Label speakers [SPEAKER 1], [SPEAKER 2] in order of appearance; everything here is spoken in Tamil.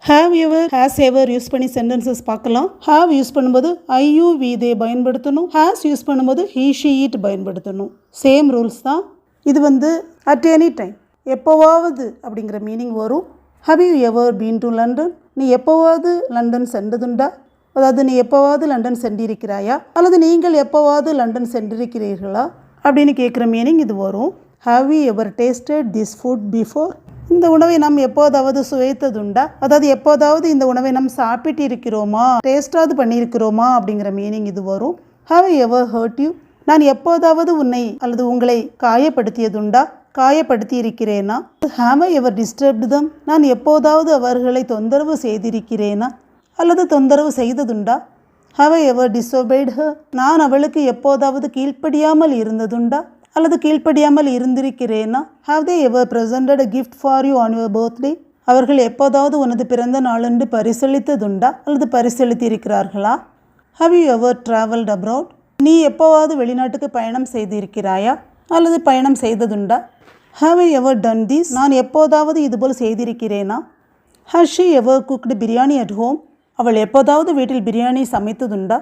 [SPEAKER 1] have ever, has ever use பண்ணி சென்டென்சஸ் பார்க்கலாம். have யூஸ் பண்ணும்போது I, you, we, they பயன்படுத்தணும். has யூஸ் பண்ணும்போது he, she, it பயன்படுத்தணும். சேம் ரூல்ஸ் தான். இது at any time, எப்போவாவது அப்படிங்கிற மீனிங் வரும். have you ever been to London? நீ எப்போவாவது லண்டன் சென்றதுண்டா? அதாவது நீ எப்போவாவது லண்டன் சென்றிருக்கிறாயா அல்லது நீங்கள் எப்போவாவது லண்டன் சென்றிருக்கிறீர்களா அப்படின்னு கேட்குற மீனிங் இது வரும். have you ever tasted this food before? இந்த உணவை நாம் எப்போதாவது சுவைத்ததுண்டா? அதாவது எப்போதாவது இந்த உணவை நாம் சாப்பிட்டு இருக்கிறோமா, டேஸ்டாவது பண்ணியிருக்கிறோமா அப்படிங்கிற மீனிங் இது வரும். have I ever hurt you? நான் எப்போதாவது உன்னை அல்லது உங்களை காயப்படுத்தியதுண்டா, காயப்படுத்தி இருக்கிறேனா? have I ever disturbed them? நான் எப்போதாவது அவர்களை தொந்தரவு செய்திருக்கிறேனா அல்லது தொந்தரவு செய்ததுண்டா? have I ever disobeyed her? நான் அவளுக்கு எப்போதாவது கீழ்ப்படியாமல் இருந்ததுண்டா அல்லது கீழ்ப்படியாமல் இருந்திருக்கிறேனா? have they ever presented a gift for you on your birthday? அவர்கள் எப்போதாவது உனது பிறந்த நாளன்று பரிசளித்ததுண்டா அல்லது பரிசளித்திருக்கிறார்களா? have you ever traveled abroad? நீ எப்போவாவது வெளிநாட்டுக்கு பயணம் செய்திருக்கிறாயா அல்லது பயணம் செய்ததுண்டா? have I ever done this? நான் எப்போதாவது இதுபோல் செய்திருக்கிறேனா? has she ever cooked biryani at home? அவள் எப்போதாவது வீட்டில் பிரியாணி சமைத்ததுண்டா?